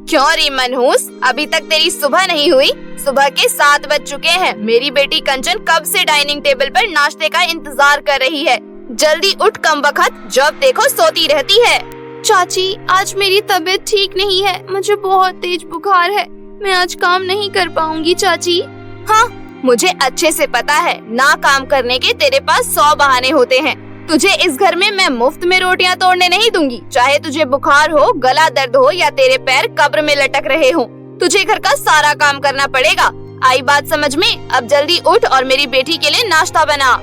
क्यों रे मनहूस, अभी तक तेरी सुबह नहीं हुई? सुबह के 7 बज चुके हैं। मेरी बेटी कंचन कब से डाइनिंग टेबल पर नाश्ते का इंतजार कर रही है। जल्दी उठ कमबख्त, जब देखो सोती रहती है। चाची, आज मेरी तबीयत ठीक नहीं है, मुझे बहुत तेज बुखार है, मैं आज काम नहीं कर पाऊंगी चाची। हाँ, मुझे अच्छे से पता है, ना काम करने के तेरे पास 100 बहाने होते हैं। तुझे इस घर में मैं मुफ्त में रोटियां तोड़ने नहीं दूंगी, चाहे तुझे बुखार हो, गला दर्द हो या तेरे पैर कब्र में लटक रहे हो। तुझे घर का सारा काम करना पड़ेगा। आई बात समझ में? अब जल्दी उठ और मेरी बेटी के लिए नाश्ता बना।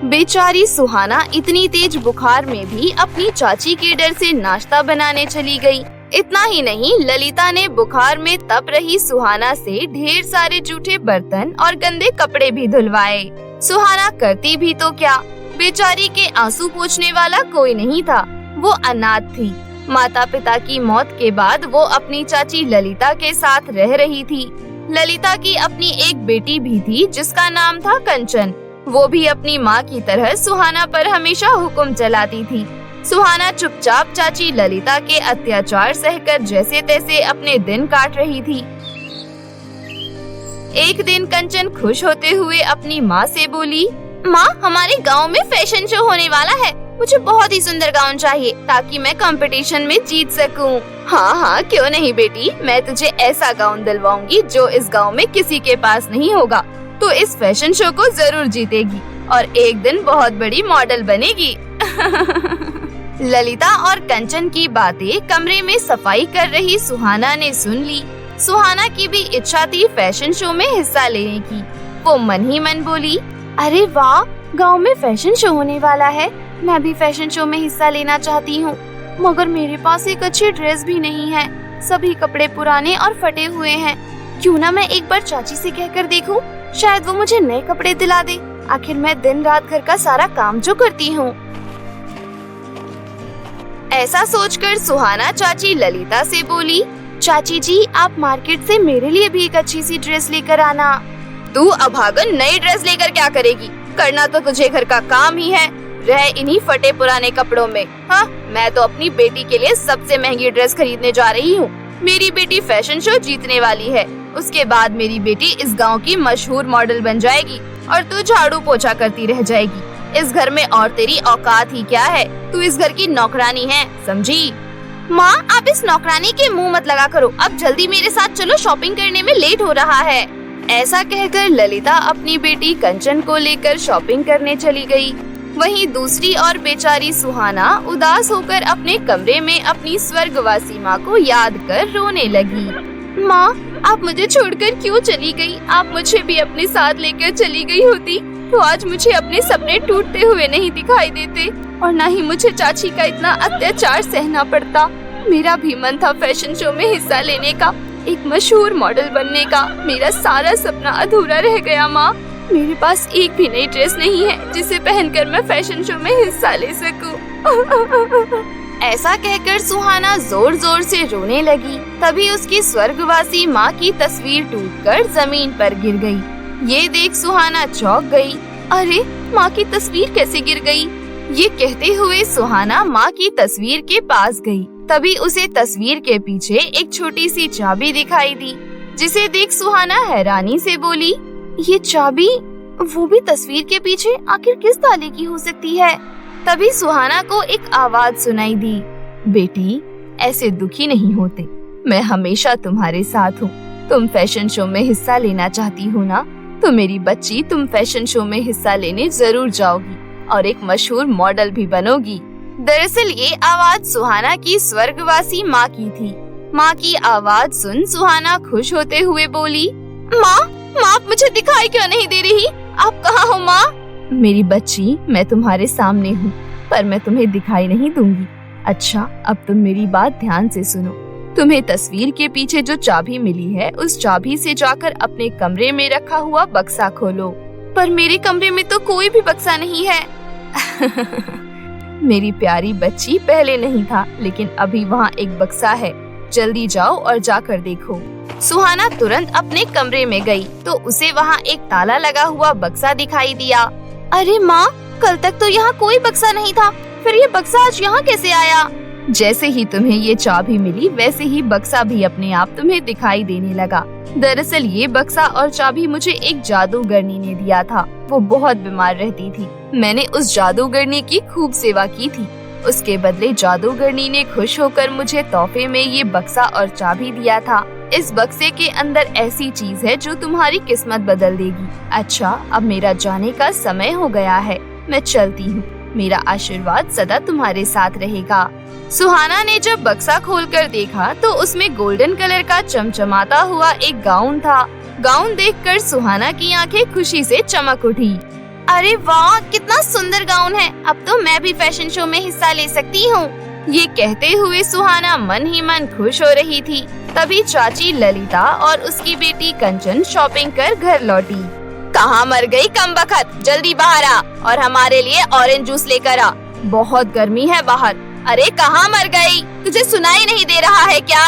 बेचारी सुहाना इतनी तेज बुखार में भी अपनी चाची के डर से नाश्ता बनाने चली गई। इतना ही नहीं, ललिता ने बुखार में तप रही सुहाना से ढेर सारे जूठे बर्तन और गंदे कपड़े भी धुलवाए। सुहाना करती भी तो क्या, बेचारी के आंसू पोंछने वाला कोई नहीं था। वो अनाथ थी। माता पिता की मौत के बाद वो अपनी चाची ललिता के साथ रह रही थी। ललिता की अपनी एक बेटी भी थी जिसका नाम था कंचन। वो भी अपनी माँ की तरह सुहाना पर हमेशा हुक्म चलाती थी। सुहाना चुपचाप चाची ललिता के अत्याचार सहकर जैसे तैसे अपने दिन काट रही थी। एक दिन कंचन खुश होते हुए अपनी माँ से बोली, माँ, हमारे गांव में फैशन शो होने वाला है, मुझे बहुत ही सुंदर गाउन चाहिए ताकि मैं कंपटीशन में जीत सकूं। हाँ हाँ, क्यों नहीं बेटी, मैं तुझे ऐसा गाउन दिलवाऊंगी जो इस गांव में किसी के पास नहीं होगा। तो इस फैशन शो को जरूर जीतेगी और एक दिन बहुत बड़ी मॉडल बनेगी। ललिता और कंचन की बातें कमरे में सफाई कर रही सुहाना ने सुन ली। सुहाना की भी इच्छा थी फैशन शो में हिस्सा लेने की। वो मन ही मन बोली, अरे वाह, गांव में फैशन शो होने वाला है, मैं भी फैशन शो में हिस्सा लेना चाहती हूँ, मगर मेरे पास एक अच्छी ड्रेस भी नहीं है, सभी कपड़े पुराने और फटे हुए हैं। क्यों ना मैं एक बार चाची से कहकर देखूं, शायद वो मुझे नए कपड़े दिला दे। आखिर मैं दिन रात घर का सारा काम जो करती हूँ। ऐसा सोचकर सुहाना चाची ललिता से बोली, चाची जी, आप मार्केट से मेरे लिए भी एक अच्छी सी ड्रेस लेकर आना। तू अभागन नई ड्रेस लेकर क्या करेगी? करना तो तुझे घर का काम ही है, रह इन्हीं फटे पुराने कपड़ों में। हाँ, मैं तो अपनी बेटी के लिए सबसे महंगी ड्रेस खरीदने जा रही हूँ। मेरी बेटी फैशन शो जीतने वाली है, उसके बाद मेरी बेटी इस गांव की मशहूर मॉडल बन जाएगी और तू झाड़ू पोछा करती रह जाएगी। इस घर में और तेरी औकात ही क्या है? तू इस घर की नौकरानी है, समझी? माँ, आप इस नौकरानी के मुंह मत लगा करो, अब जल्दी मेरे साथ चलो, शॉपिंग करने में लेट हो रहा है। ऐसा कहकर ललिता अपनी बेटी कंचन को लेकर शॉपिंग करने चली गई। वहीं दूसरी ओर बेचारी सुहाना उदास होकर अपने कमरे में अपनी स्वर्गवासी माँ को याद कर रोने लगी। माँ, आप मुझे छोड़कर क्यों चली गई? आप मुझे भी अपने साथ लेकर चली गई होती तो आज मुझे अपने सपने टूटते हुए नहीं दिखाई देते और न ही मुझे चाची का इतना अत्याचार सहना पड़ता। मेरा भी मन था फैशन शो में हिस्सा लेने का, एक मशहूर मॉडल बनने का। मेरा सारा सपना अधूरा रह गया माँ। मेरे पास एक भी नई ड्रेस नहीं है जिसे पहनकर मैं फैशन शो में हिस्सा ले सकूं। ऐसा कहकर सुहाना जोर जोर से रोने लगी। तभी उसकी स्वर्गवासी माँ की तस्वीर टूटकर जमीन पर गिर गई। ये देख सुहाना चौंक गई। अरे, माँ की तस्वीर कैसे गिर गई? ये कहते हुए सुहाना माँ की तस्वीर के पास गई। तभी उसे तस्वीर के पीछे एक छोटी सी चाबी दिखाई दी, जिसे देख सुहाना हैरानी से बोली, ये चाबी, वो भी तस्वीर के पीछे, आखिर किस ताले की हो सकती है? तभी सुहाना को एक आवाज सुनाई दी, बेटी, ऐसे दुखी नहीं होते, मैं हमेशा तुम्हारे साथ हूँ। तुम फैशन शो में हिस्सा लेना चाहती हो ना? तो मेरी बच्ची, तुम फैशन शो में हिस्सा लेने जरूर जाओगी और एक मशहूर मॉडल भी बनोगी। दरअसल ये आवाज सुहाना की स्वर्गवासी माँ की थी। माँ की आवाज सुन सुहाना खुश होते हुए बोली, माँ, आप मुझे दिखाई क्यों नहीं दे रही? आप कहाँ हो माँ? मेरी बच्ची, मैं तुम्हारे सामने हूँ, पर मैं तुम्हें दिखाई नहीं दूंगी। अच्छा, अब तुम मेरी बात ध्यान से सुनो। तुम्हें तस्वीर के पीछे जो चाबी मिली है, उस चाबी से जाकर अपने कमरे में रखा हुआ बक्सा खोलो। पर मेरे कमरे में तो कोई भी बक्सा नहीं है। मेरी प्यारी बच्ची, पहले नहीं था, लेकिन अभी वहाँ एक बक्सा है। जल्दी जाओ और जाकर देखो। सुहाना तुरंत अपने कमरे में गई तो उसे वहाँ एक ताला लगा हुआ बक्सा दिखाई दिया। अरे माँ, कल तक तो यहाँ कोई बक्सा नहीं था, फिर ये बक्सा आज यहाँ कैसे आया? जैसे ही तुम्हें ये चाबी मिली वैसे ही बक्सा भी अपने आप तुम्हें दिखाई देने लगा। दरअसल ये बक्सा और चाबी मुझे एक जादूगरनी ने दिया था। वो बहुत बीमार रहती थी। मैंने उस जादूगरनी की खूब सेवा की थी। उसके बदले जादूगरनी ने खुश होकर मुझे तोहफे में ये बक्सा और चाबी दिया था। इस बक्से के अंदर ऐसी चीज है जो तुम्हारी किस्मत बदल देगी। अच्छा, अब मेरा जाने का समय हो गया है। मैं चलती हूँ। मेरा आशीर्वाद सदा तुम्हारे साथ रहेगा। सुहाना ने जब बक्सा खोलकर देखा तो उसमें गोल्डन कलर का चमचमाता हुआ एक गाउन था। गाउन देखकर सुहाना की आंखें खुशी से चमक उठी। अरे वाह, कितना सुंदर गाउन है। अब तो मैं भी फैशन शो में हिस्सा ले सकती हूँ। ये कहते हुए सुहाना मन ही मन खुश हो रही थी। तभी चाची ललिता और उसकी बेटी कंचन शॉपिंग कर घर लौटी। कहाँ मर गई कमबख्त, जल्दी बाहर आ और हमारे लिए ऑरेंज जूस लेकर आ। बहुत गर्मी है बाहर। अरे कहाँ मर गई, तुझे सुनाई नहीं दे रहा है क्या?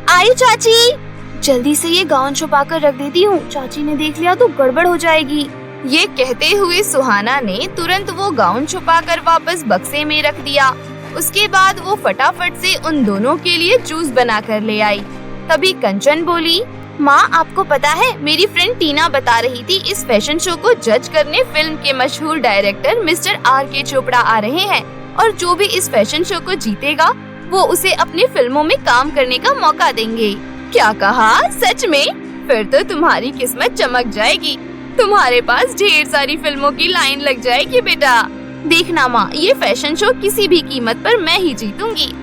आई चाची। जल्दी से ये गाउन छुपा कर रख देती हूँ, चाची ने देख लिया तो गड़बड़ हो जाएगी। ये कहते हुए सुहाना ने तुरंत वो गाउन छुपाकर वापस बक्से में रख दिया। उसके बाद वो फटाफट से उन दोनों के लिए जूस बना कर ले आई। तभी कंचन बोली, माँ आपको पता है, मेरी फ्रेंड टीना बता रही थी इस फैशन शो को जज करने फिल्म के मशहूर डायरेक्टर मिस्टर R.K. चोपड़ा आ रहे हैं और जो भी इस फैशन शो को जीतेगा वो उसे अपनी फिल्मों में काम करने का मौका देंगे। क्या कहा? सच में? फिर तो तुम्हारी किस्मत चमक जाएगी। तुम्हारे पास ढेर सारी फिल्मों की लाइन लग जाएगी बेटा। देखना माँ, ये फैशन शो किसी भी कीमत पर मैं ही जीतूंगी।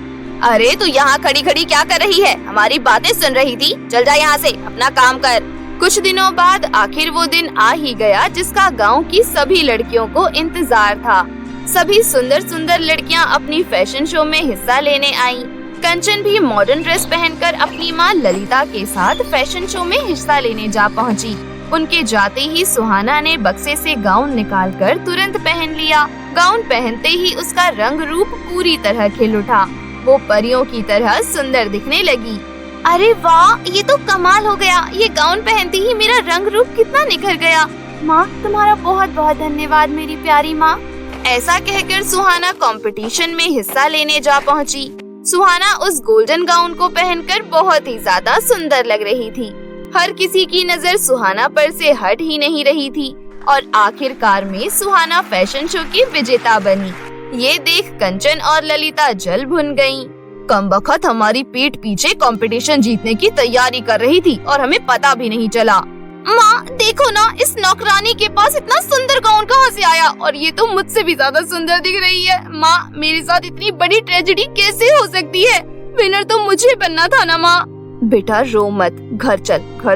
अरे तू यहाँ खड़ी खड़ी क्या कर रही है? हमारी बातें सुन रही थी। चल जा यहाँ से, अपना काम कर। कुछ दिनों बाद आखिर वो दिन आ ही गया जिसका गांव की सभी लड़कियों को इंतजार था। सभी सुंदर सुंदर लड़कियां अपनी फैशन शो में हिस्सा लेने आईं। कंचन भी मॉडर्न ड्रेस पहनकर अपनी माँ ललिता के साथ फैशन शो में हिस्सा लेने जा पहुँची। उनके जाते ही सुहाना ने बक्से से गाउन निकालकर तुरंत पहन लिया। गाउन पहनते ही उसका रंग रूप पूरी तरह खिल उठा। वो परियों की तरह सुंदर दिखने लगी। अरे वाह, ये तो कमाल हो गया। ये गाउन पहनते ही मेरा रंग रूप कितना निखर गया। माँ, तुम्हारा बहुत बहुत धन्यवाद मेरी प्यारी माँ। ऐसा कहकर सुहाना कंपटीशन में हिस्सा लेने जा पहुँची। सुहाना उस गोल्डन गाउन को पहनकर बहुत ही ज्यादा सुंदर लग रही थी। हर किसी की नजर सुहाना पर से हट ही नहीं रही थी और आखिरकार में सुहाना फैशन शो की विजेता बनी। ये देख कंचन और ललिता जल भुन गईं। कमबख्त हमारी पीठ पीछे कंपटीशन जीतने की तैयारी कर रही थी और हमें पता भी नहीं चला। माँ देखो ना, इस नौकरानी के पास इतना सुंदर गाउन कहाँ से आया और ये तो मुझसे भी ज्यादा सुंदर दिख रही है। माँ, मेरे साथ इतनी बड़ी ट्रेजेडी कैसे हो सकती है? विनर तो मुझे बनना था ना माँ। बेटा रो मत, घर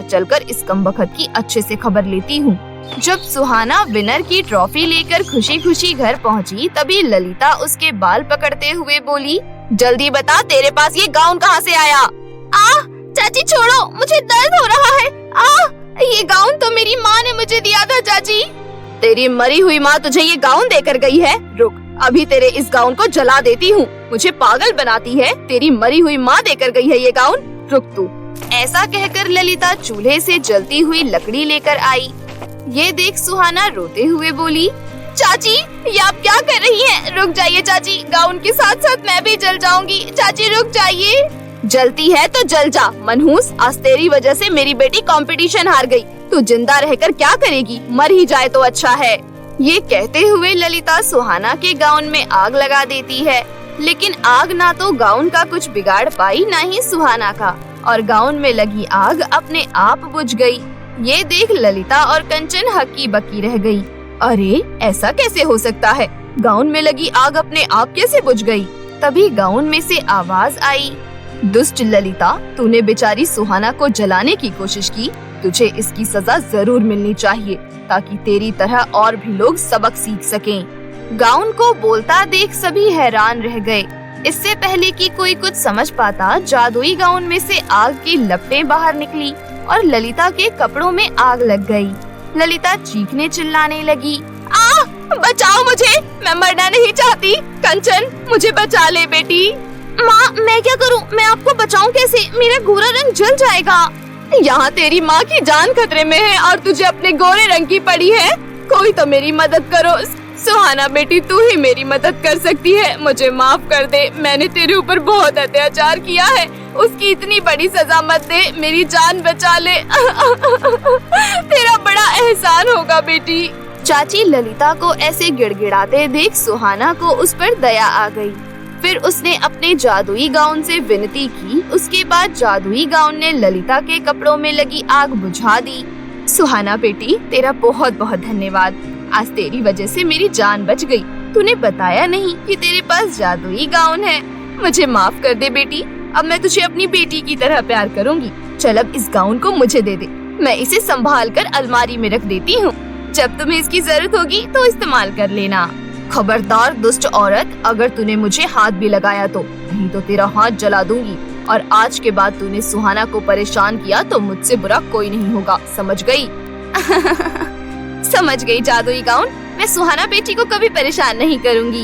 चलकर इस कमबख्त की अच्छे से खबर लेती हूँ। जब सुहाना विनर की ट्रॉफी लेकर खुशी खुशी घर पहुँची तभी ललिता उसके बाल पकड़ते हुए बोली, जल्दी बता तेरे पास ये गाउन कहाँ से आया? चाची छोड़ो, मुझे दर्द हो रहा है। ये गाउन तो मेरी माँ ने मुझे दिया था चाची। तेरी मरी हुई माँ तुझे ये गाउन देकर गई है? रुक, अभी तेरे इस गाउन को जला देती हूँ। मुझे पागल बनाती है। तेरी मरी हुई माँ देकर गई है ये गाउन। रुक तू। ऐसा कहकर ललिता चूल्हे से जलती हुई लकड़ी लेकर आई। ये देख सुहाना रोते हुए बोली, चाची ये आप क्या कर रही हैं? रुक जाइए चाची, गाउन के साथ साथ मैं भी जल जाऊंगी। चाची रुक जाइए। जलती है तो जल जा मनहूस, आज तेरी वजह से मेरी बेटी कंपटीशन हार गई। तू जिंदा रहकर क्या करेगी? मर ही जाए तो अच्छा है। ये कहते हुए ललिता सुहाना के गाउन में आग लगा देती है, लेकिन आग ना तो गाउन का कुछ बिगाड़ पाई ना ही सुहाना का, और गाउन में लगी आग अपने आप बुझ गई। ये देख ललिता और कंचन हक्की बक्की रह गई। अरे ऐसा कैसे हो सकता है? गाउन में लगी आग अपने आप कैसे बुझ गई? तभी गाउन में से आवाज आई, दुष्ट ललिता, तूने बेचारी सुहाना को जलाने की कोशिश की। तुझे इसकी सजा जरूर मिलनी चाहिए ताकि तेरी तरह और भी लोग सबक सीख सकें। गाउन को बोलता देख सभी हैरान रह गए। इससे पहले कि कोई कुछ समझ पाता, जादुई गाउन में से आग की लपटें बाहर निकली और ललिता के कपड़ों में आग लग गई। ललिता चीखने चिल्लाने लगी, बचाओ मुझे, मैं मरना नहीं चाहती। कंचन मुझे बचा ले बेटी। माँ मैं क्या करूँ? मैं आपको बचाऊं कैसे? मेरा गोरा रंग जल जाएगा। यहाँ तेरी माँ की जान खतरे में है और तुझे अपने गोरे रंग की पड़ी है। कोई तो मेरी मदद करो। सुहाना बेटी, तू ही मेरी मदद कर सकती है, मुझे माफ कर दे। मैंने तेरे ऊपर बहुत अत्याचार किया है, उसकी इतनी बड़ी सजा मत दे, मेरी जान बचा ले। तेरा बड़ा एहसान होगा बेटी। चाची ललिता को ऐसे गिड़गिड़ाते देख सुहाना को उस पर दया आ गई। फिर उसने अपने जादुई गाउन से विनती की। उसके बाद जादुई गाउन ने ललिता के कपड़ों में लगी आग बुझा दी। सुहाना बेटी, तेरा बहुत बहुत धन्यवाद। आज तेरी वजह से मेरी जान बच गई। तूने बताया नहीं कि तेरे पास जादुई गाउन है। मुझे माफ कर दे बेटी, अब मैं तुझे अपनी बेटी की तरह प्यार करूंगी। चल अब इस गाउन को मुझे दे दे, मैं इसे संभाल कर अलमारी में रख देती हूँ। जब तुम्हें इसकी जरूरत होगी तो इस्तेमाल कर लेना। खबरदार दुष्ट औरत, अगर तूने मुझे हाथ भी लगाया तो, नहीं तो तेरा हाथ जला दूंगी। और आज के बाद तूने सुहाना को परेशान किया तो मुझसे बुरा कोई नहीं होगा, समझ गई? समझ गई जादुई गाउन, मैं सुहाना बेटी को कभी परेशान नहीं करूंगी।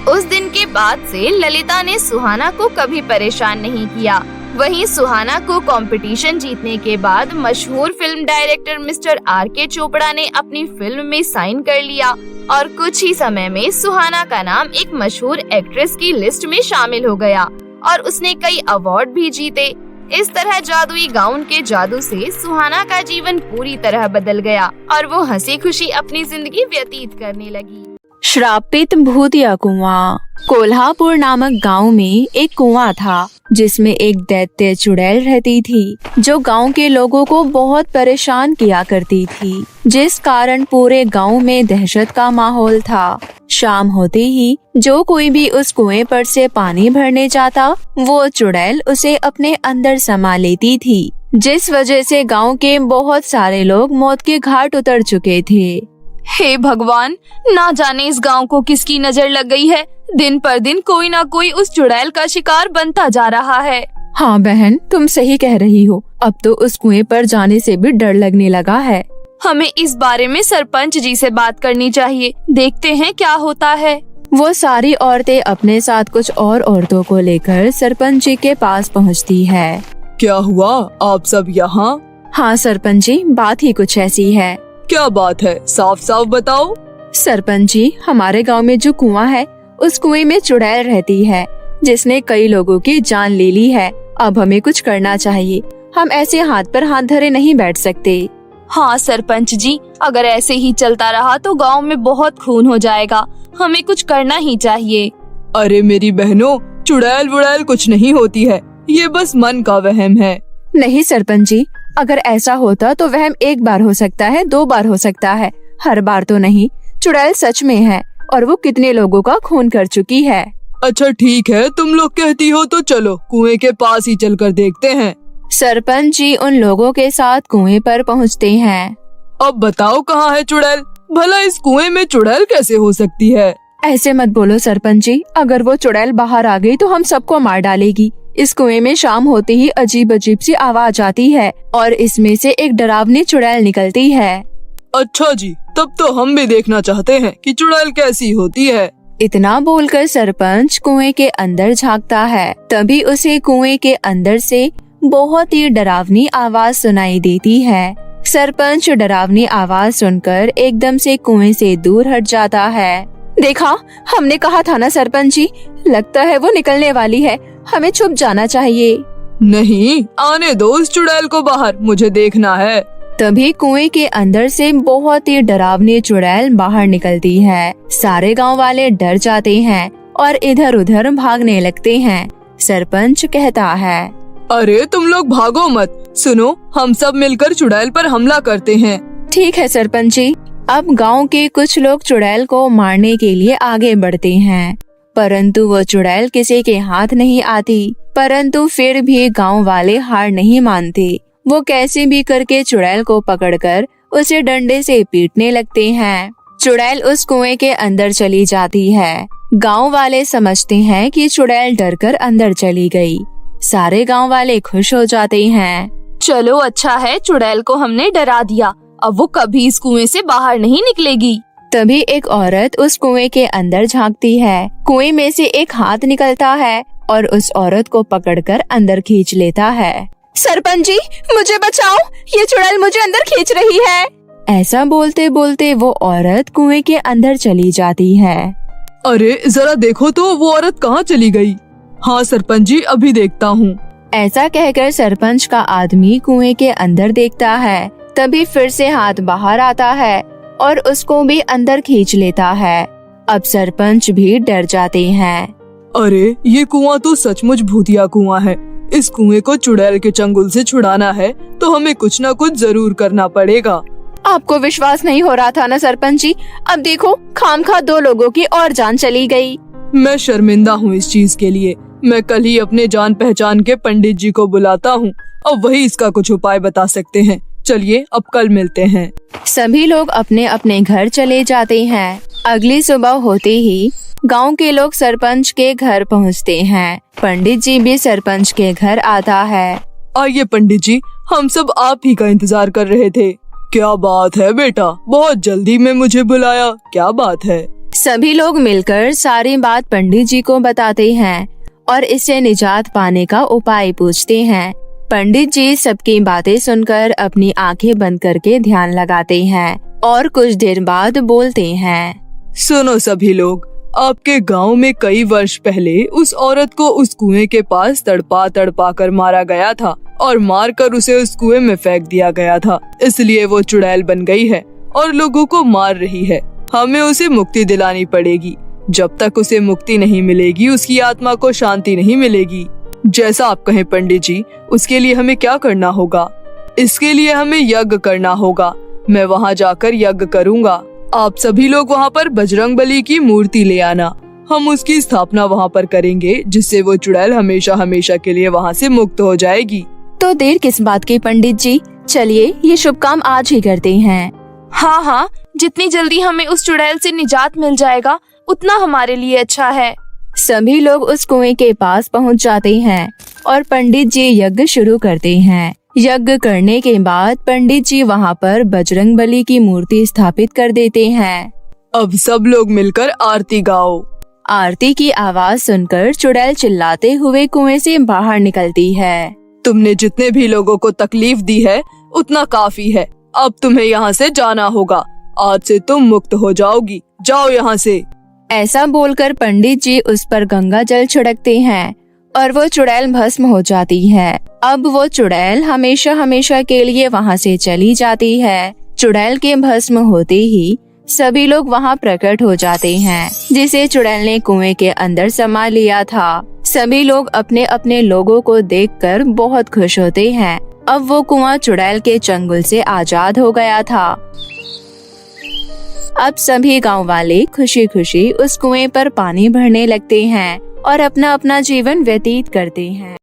उस दिन के बाद से ललिता ने सुहाना को कभी परेशान नहीं किया। वहीं सुहाना को कंपटीशन जीतने के बाद मशहूर film director mister R.K. Chopra ने अपनी फिल्म में साइन कर लिया और कुछ ही समय में सुहाना का नाम एक मशहूर एक्ट्रेस की लिस्ट में शामिल हो गया और उसने कई अवार्ड भी जीते। इस तरह जादुई गाउन के जादू से सुहाना का जीवन पूरी तरह बदल गया और वो हंसी खुशी अपनी जिंदगी व्यतीत करने लगी। श्रापित भूतिया कुआं। कोल्हापुर नामक गांव में एक कुआं था जिसमें एक दैत्य चुड़ैल रहती थी जो गांव के लोगों को बहुत परेशान किया करती थी, जिस कारण पूरे गांव में दहशत का माहौल था। शाम होते ही जो कोई भी उस कुएं पर से पानी भरने जाता, वो चुड़ैल उसे अपने अंदर समा लेती थी, जिस वजह से गांव के बहुत सारे लोग मौत के घाट उतर चुके थे। हे भगवान, ना जाने इस गांव को किसकी नजर लग गई है। दिन पर दिन कोई ना कोई उस चुड़ैल का शिकार बनता जा रहा है। हाँ बहन, तुम सही कह रही हो। अब तो उस कुएं पर जाने से भी डर लगने लगा है। हमें इस बारे में सरपंच जी से बात करनी चाहिए, देखते हैं क्या होता है। वो सारी औरतें अपने साथ कुछ और औरतों को लेकर सरपंच जी के पास पहुँचती है। क्या हुआ, आप सब यहाँ? हाँ सरपंच जी, बात ही कुछ ऐसी है। क्या बात है, साफ साफ बताओ। सरपंच जी, हमारे गांव में जो कुआं है, उस कुएं में चुड़ैल रहती है जिसने कई लोगों की जान ले ली है। अब हमें कुछ करना चाहिए, हम ऐसे हाथ पर हाथ धरे नहीं बैठ सकते। हाँ सरपंच जी, अगर ऐसे ही चलता रहा तो गांव में बहुत खून हो जाएगा, हमें कुछ करना ही चाहिए। अरे मेरी बहनों, चुड़ैल वुड़ैल कुछ नहीं होती है, ये बस मन का वहम है। नहीं सरपंच जी, अगर ऐसा होता तो वहम एक बार हो सकता है, 2 बार हो सकता है, हर बार तो नहीं। चुड़ैल सच में है और वो कितने लोगों का खून कर चुकी है। अच्छा ठीक है, तुम लोग कहती हो तो चलो कुएं के पास ही चलकर देखते हैं। सरपंच जी उन लोगों के साथ कुएं पर पहुंचते हैं। अब बताओ कहाँ है चुड़ैल? भला इस कुएं में चुड़ैल कैसे हो सकती है? ऐसे मत बोलो सरपंच जी, अगर वो चुड़ैल बाहर आ गई तो हम सबको मार डालेगी। इस कुएं में शाम होते ही अजीब अजीब सी आवाज आती है और इसमें से एक डरावनी चुड़ैल निकलती है। अच्छा जी, तब तो हम भी देखना चाहते हैं कि चुड़ैल कैसी होती है। इतना बोलकर सरपंच कुएं के अंदर झांकता है। तभी उसे कुएं के अंदर से बहुत ही डरावनी आवाज सुनाई देती है। सरपंच डरावनी आवाज सुनकर एकदम से कुएं से दूर हट जाता है। देखा, हमने कहा था ना सरपंच जी, लगता है वो निकलने वाली है, हमें छुप जाना चाहिए। नहीं, आने दो उस चुड़ैल को बाहर, मुझे देखना है। तभी कुएं के अंदर से बहुत ही डरावनी चुड़ैल बाहर निकलती है। सारे गांव वाले डर जाते हैं और इधर उधर भागने लगते हैं। सरपंच कहता है, अरे तुम लोग भागो मत, सुनो, हम सब मिलकर चुड़ैल पर हमला करते हैं। ठीक है सरपंच जी। अब गांव के कुछ लोग चुड़ैल को मारने के लिए आगे बढ़ते हैं, परंतु वो चुड़ैल किसी के हाथ नहीं आती। परंतु फिर भी गांव वाले हार नहीं मानते। वो कैसे भी करके चुड़ैल को पकड़कर उसे डंडे से पीटने लगते हैं। चुड़ैल उस कुएं के अंदर चली जाती है। गांव वाले समझते हैं कि चुड़ैल डरकर अंदर चली गई। सारे गांव वाले खुश हो जाते हैं। चलो अच्छा है, चुड़ैल को हमने डरा दिया, अब वो कभी इस कुएं से बाहर नहीं निकलेगी। तभी एक औरत उस कुएं के अंदर झांकती है। कुएं में से एक हाथ निकलता है और उस औरत को पकड़कर अंदर खींच लेता है। सरपंच जी, मुझे बचाओ, ये चुड़ैल मुझे अंदर खींच रही है। ऐसा बोलते बोलते वो औरत कुएं के अंदर चली जाती है। अरे जरा देखो तो वो औरत कहाँ चली गई। हाँ सरपंच जी, अभी देखता हूँ। ऐसा कहकर सरपंच का आदमी कुएं के अंदर देखता है। तभी फिर से हाथ बाहर आता है और उसको भी अंदर खींच लेता है। अब सरपंच भी डर जाते हैं। अरे ये कुआं तो सचमुच भूतिया कुआं है। इस कुएं को चुड़ैल के चंगुल से छुड़ाना है तो हमें कुछ न कुछ जरूर करना पड़ेगा। आपको विश्वास नहीं हो रहा था ना सरपंच जी? अब देखो, खामखा 2 लोगों की और जान चली गई। मैं शर्मिंदा हूँ इस चीज के लिए। मैं कल ही अपने जान पहचान के पंडित जी को बुलाता हूँ। अब वही इसका कुछ उपाय बता सकते हैं। चलिए अब कल मिलते हैं। सभी लोग अपने अपने घर चले जाते हैं। अगली सुबह होते ही गांव के लोग सरपंच के घर पहुंचते हैं। पंडित जी भी सरपंच के घर आता है। आइए पंडित जी, हम सब आप ही का इंतजार कर रहे थे। क्या बात है बेटा, बहुत जल्दी में मुझे बुलाया, क्या बात है? सभी लोग मिलकर सारी बात पंडित जी को बताते हैं और इससे निजात पाने का उपाय पूछते हैं। पंडित जी सबकी बातें सुनकर अपनी आंखें बंद करके ध्यान लगाते हैं और कुछ देर बाद बोलते हैं। सुनो सभी लोग, आपके गांव में कई वर्ष पहले उस औरत को उस कुएं के पास तड़पा तड़पा कर मारा गया था और मारकर उसे उस कुएं में फेंक दिया गया था। इसलिए वो चुड़ैल बन गई है और लोगों को मार रही है। हमें उसे मुक्ति दिलानी पड़ेगी। जब तक उसे मुक्ति नहीं मिलेगी उसकी आत्मा को शांति नहीं मिलेगी। जैसा आप कहें पंडित जी, उसके लिए हमें क्या करना होगा? इसके लिए हमें यज्ञ करना होगा। मैं वहाँ जाकर यज्ञ करूँगा। आप सभी लोग वहाँ पर बजरंगबली की मूर्ति ले आना। हम उसकी स्थापना वहाँ पर करेंगे जिससे वो चुड़ैल हमेशा हमेशा के लिए वहाँ से मुक्त हो जाएगी। तो देर किस बात की पंडित जी, चलिए ये शुभ काम आज ही करते हैं। हाँ हाँ, जितनी जल्दी हमें उस चुड़ैल से निजात मिल जाएगा उतना हमारे लिए अच्छा है। सभी लोग उस कुएं के पास पहुंच जाते हैं और पंडित जी यज्ञ शुरू करते हैं। यज्ञ करने के बाद पंडित जी वहां पर बजरंगबली की मूर्ति स्थापित कर देते हैं। अब सब लोग मिलकर आरती गाओ। आरती की आवाज सुनकर चुड़ैल चिल्लाते हुए कुएं से बाहर निकलती है। तुमने जितने भी लोगों को तकलीफ दी है उतना काफी है। अब तुम्हें यहाँ से जाना होगा। आज से तुम मुक्त हो जाओगी। जाओ यहाँ से। ऐसा बोलकर पंडित जी उस पर गंगा जल छिड़कते हैं और वो चुड़ैल भस्म हो जाती है। अब वो चुड़ैल हमेशा हमेशा के लिए वहाँ से चली जाती है। चुड़ैल के भस्म होते ही सभी लोग वहाँ प्रकट हो जाते हैं जिसे चुड़ैल ने कुएं के अंदर समा लिया था। सभी लोग अपने अपने लोगों को देखकर बहुत खुश होते हैं। अब वो कुआं चुड़ैल के चंगुल से आजाद हो गया था। अब सभी गांव वाले खुशी खुशी उस कुएं पर पानी भरने लगते हैं और अपना अपना जीवन व्यतीत करते हैं।